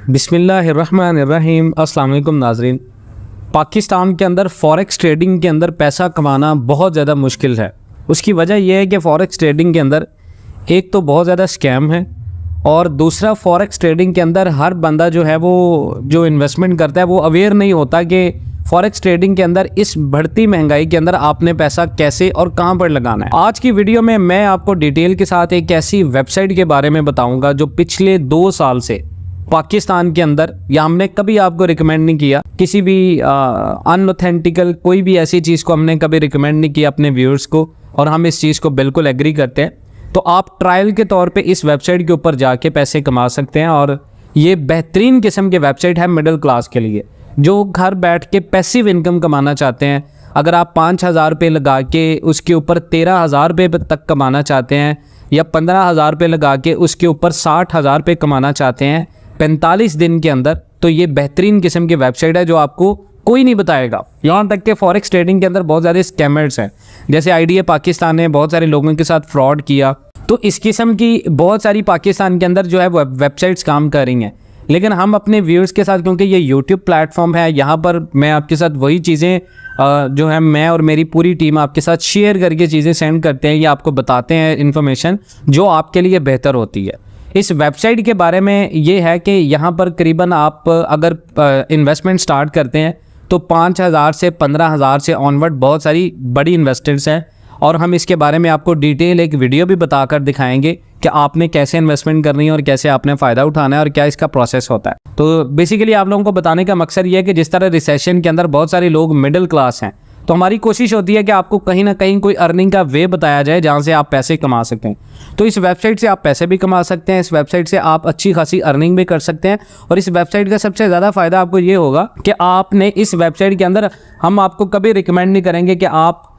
बिस्मिल्लाहिर्रहमानिर्रहीम। अस्सलाम वालेकुम नाज़रीन। पाकिस्तान के अंदर फॉरेक्स ट्रेडिंग के अंदर पैसा कमाना बहुत ज़्यादा मुश्किल है। उसकी वजह यह है कि फ़ॉरेक्स ट्रेडिंग के अंदर एक तो बहुत ज़्यादा स्कैम है और दूसरा फ़ॉरेक्स ट्रेडिंग के अंदर हर बंदा जो है वो जो इन्वेस्टमेंट करता है वो अवेयर नहीं होता कि फॉरेक्स ट्रेडिंग के अंदर इस बढ़ती महंगाई के अंदर आपने पैसा कैसे और कहां पर लगाना है। आज की वीडियो में मैं आपको डिटेल के साथ एक ऐसी वेबसाइट के बारे में बताऊंगा जो पिछले 2 साल से पाकिस्तान के अंदर, या हमने कभी आपको रिकमेंड नहीं किया किसी भी अनऑथेंटिकल कोई भी ऐसी चीज़ को हमने कभी रिकमेंड नहीं किया अपने व्यूअर्स को, और हम इस चीज़ को बिल्कुल एग्री करते हैं। तो आप ट्रायल के तौर पे इस वेबसाइट के ऊपर जाके पैसे कमा सकते हैं और ये बेहतरीन किस्म की वेबसाइट है मिडिल क्लास के लिए जो घर बैठ के पैसिव इनकम कमाना चाहते हैं। अगर आप 5,000 रुपये लगा के उसके ऊपर 13,000 रुपये तक कमाना चाहते हैं, या 15,000 रुपये लगा के उसके ऊपर 60,000 रुपये कमाना चाहते हैं 45 दिन के अंदर, तो ये बेहतरीन किस्म की वेबसाइट है जो आपको कोई नहीं बताएगा। यहाँ तक कि फॉरेक्स ट्रेडिंग के अंदर बहुत ज़्यादा स्कैमर्स हैं, जैसे आईडीए पाकिस्तान ने बहुत सारे लोगों के साथ फ्रॉड किया। तो इस किस्म की बहुत सारी पाकिस्तान के अंदर जो है वेबसाइट्स काम कर रही हैं। लेकिन हम अपने व्यूअर्स के साथ, क्योंकि ये यूट्यूब प्लेटफॉर्म है, यहाँ पर मैं आपके साथ वही चीज़ें जो है मैं और मेरी पूरी टीम आपके साथ शेयर करके चीज़ें सेंड करते हैं या आपको बताते हैं इन्फॉर्मेशन जो आपके लिए बेहतर होती है। इस वेबसाइट के बारे में ये है कि यहाँ पर करीबन आप अगर इन्वेस्टमेंट स्टार्ट करते हैं तो 5,000 से 15,000 से ऑनवर्ड बहुत सारी बड़ी इन्वेस्टर्स हैं, और हम इसके बारे में आपको डिटेल एक वीडियो भी बताकर दिखाएंगे कि आपने कैसे इन्वेस्टमेंट करनी है और कैसे आपने फ़ायदा उठाना है और क्या इसका प्रोसेस होता है। तो बेसिकली आप लोगों को बताने का मकसद ये है कि जिस तरह रिसेशन के अंदर बहुत सारे लोग मिडिल क्लास हैं, तो हमारी कोशिश होती है कि आपको कहीं ना कहीं कोई अर्निंग का वे बताया जाए जहाँ से आप पैसे कमा सकते हैं। तो इस वेबसाइट से आप पैसे भी कमा सकते हैं, इस वेबसाइट से आप अच्छी खासी अर्निंग भी कर सकते हैं। और इस वेबसाइट का सबसे ज़्यादा फ़ायदा आपको ये होगा कि आपने इस वेबसाइट के अंदर, हम आपको कभी रिकमेंड नहीं करेंगे कि आप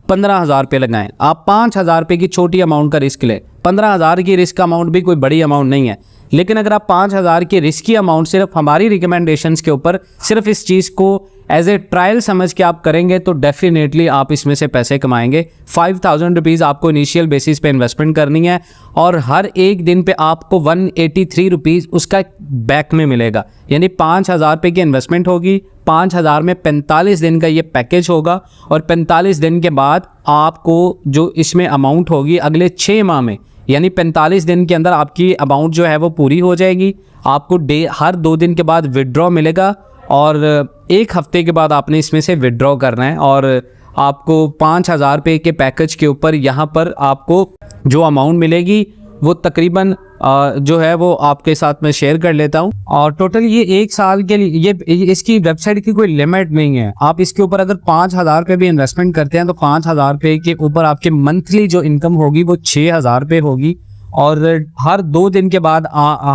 15,000 रुपये लगाएं। आप 5,000 रुपये की छोटी अमाउंट का रिस्क लें। 15,000 की रिस्क अमाउंट भी कोई बड़ी अमाउंट नहीं है, लेकिन अगर आप 5,000 की रिस्की अमाउंट सिर्फ हमारी रिकमेंडेशंस के ऊपर सिर्फ इस चीज़ को एज ए ट्रायल समझ के आप करेंगे तो डेफिनेटली आप इसमें से पैसे कमाएंगे। 5,000 रुपीज़ आपको इनिशियल बेसिस पे इन्वेस्टमेंट करनी है और हर एक दिन पे आपको 183 रुपीज़ उसका बैक में मिलेगा। यानी 5,000 रुपये की इन्वेस्टमेंट होगी, 5,000 में 45 दिन का ये पैकेज होगा, और 45 दिन के बाद आपको जो इसमें अमाउंट होगी अगले 6 माह में, यानी 45 दिन के अंदर आपकी अमाउंट जो है वो पूरी हो जाएगी। आपको हर 2 दिन के बाद विड्रॉ मिलेगा और 1 हफ्ते के बाद आपने इसमें से विड्रॉ करना है, और आपको 5,000 रुपये के पैकेज के ऊपर यहाँ पर आपको जो अमाउंट मिलेगी वो तकरीबन जो है वो आपके साथ मैं शेयर कर लेता हूँ। और टोटल ये 1 साल के लिए ये इसकी वेबसाइट की कोई लिमिट नहीं है। आप इसके ऊपर अगर 5,000 रुपये भी इन्वेस्टमेंट करते हैं तो 5,000 रुपये के ऊपर आपके मंथली जो इनकम होगी वो 6,000 रुपये होगी, और हर 2 दिन के बाद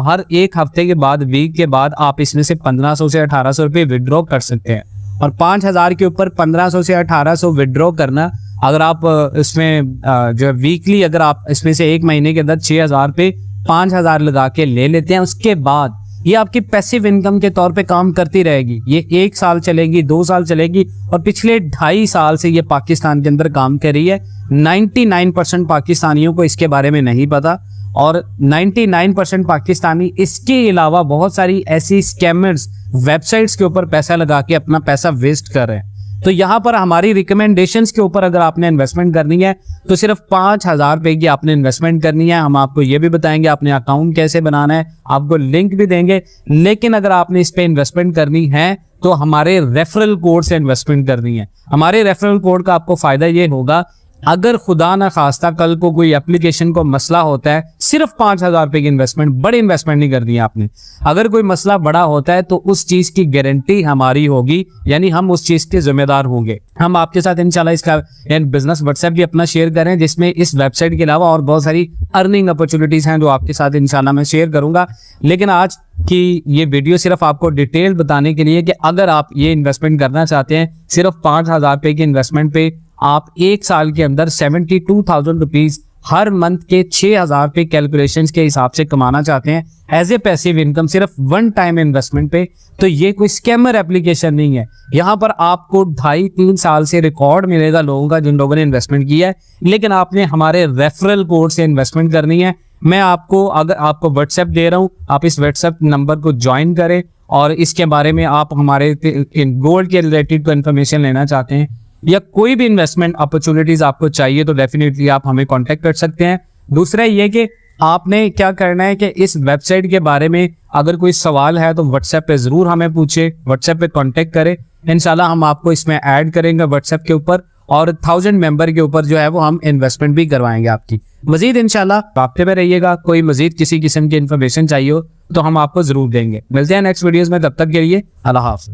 हर 1 हफ्ते के बाद, वीक के बाद आप इसमें से 1,500 से 1,800 रुपये विड्रॉ कर सकते हैं। और 5,000 के ऊपर 1,500 से 1,800 विड्रॉ करना, अगर आप इसमें जो वीकली अगर आप इसमें से 1 महीने के अंदर 6,000 रुपये 5,000 लगा के ले लेते हैं, उसके बाद ये आपकी पैसिव इनकम के तौर पे काम करती रहेगी। ये 1 साल चलेगी, 2 साल चलेगी, और पिछले 2.5 साल से ये पाकिस्तान के अंदर काम कर रही है। 99% पाकिस्तानियों को इसके बारे में नहीं पता, और 99% पाकिस्तानी इसके अलावा बहुत सारी ऐसी स्कैमर्स वेबसाइट्स के ऊपर पैसा लगा के अपना पैसा वेस्ट कर रहे हैं। तो यहाँ पर हमारी रिकमेंडेशंस के ऊपर अगर आपने इन्वेस्टमेंट करनी है तो सिर्फ 5,000 रुपये की आपने इन्वेस्टमेंट करनी है। हम आपको ये भी बताएंगे आपने अकाउंट कैसे बनाना है, आपको लिंक भी देंगे। लेकिन अगर आपने इस पे इन्वेस्टमेंट करनी है तो हमारे रेफरल कोड से इन्वेस्टमेंट करनी है। हमारे रेफरल कोड का आपको फायदा ये होगा, अगर खुदा ना खास्ता कल को कोई एप्लीकेशन को मसला होता है, सिर्फ 5,000 रुपये की इन्वेस्टमेंट, बड़ी इन्वेस्टमेंट नहीं करनी है आपने। अगर कोई मसला बड़ा होता है तो उस चीज की गारंटी हमारी होगी, यानी हम उस चीज के जिम्मेदार होंगे। हम आपके साथ इंशाल्लाह इसका बिजनेस व्हाट्सएप भी अपना शेयर करें, जिसमें इस वेबसाइट के अलावा और बहुत सारी अर्निंग अपॉर्चुनिटीज हैं जो आपके साथ इंशाल्लाह मैं शेयर करूंगा। लेकिन आज की ये वीडियो सिर्फ आपको डिटेल बताने के लिए कि अगर आप ये इन्वेस्टमेंट करना चाहते हैं, सिर्फ 5,000 रुपये की इन्वेस्टमेंट पे आप 1 साल के अंदर 72,000 रुपीज हर मंथ के 6,000 रुपये कैलकुलेशंस के हिसाब से कमाना चाहते हैं एज ए पैसिव इनकम, सिर्फ 1 टाइम इन्वेस्टमेंट पे, तो ये कोई स्कैमर एप्लीकेशन नहीं है। यहाँ पर आपको 2.5-3 साल से रिकॉर्ड मिलेगा लोगों का जिन लोगों ने इन्वेस्टमेंट किया है, लेकिन आपने हमारे रेफरल कोड से इन्वेस्टमेंट करनी है। मैं आपको अगर आपको व्हाट्सएप दे रहा हूँ, आप इस व्हाट्सएप नंबर को ज्वाइन करें और इसके बारे में आप हमारे गोल्ड के रिलेटेड को इन्फॉर्मेशन लेना चाहते हैं या कोई भी इन्वेस्टमेंट अपॉर्चुनिटीज आपको चाहिए तो डेफिनेटली आप हमें कांटेक्ट कर सकते हैं। दूसरा ये कि आपने क्या करना है कि इस वेबसाइट के बारे में अगर कोई सवाल है तो व्हाट्सएप पे ज़रूर हमें पूछे, व्हाट्सएप पे कांटेक्ट करें। इंशाल्लाह हम आपको इसमें ऐड करेंगे व्हाट्सएप के ऊपर और 1000 मेंबर के ऊपर जो है वो हम इन्वेस्टमेंट भी करवाएंगे आपकी। मजीद इंशाल्लाह राब्ते में रहिएगा। कोई मजीद किसी किस्म की इन्फॉर्मेशन चाहिए हो तो हम आपको ज़रूर देंगे। मिलते हैं नेक्स्ट वीडियोज़ में, तब तक के लिए अल्लाह हाफ़िज़।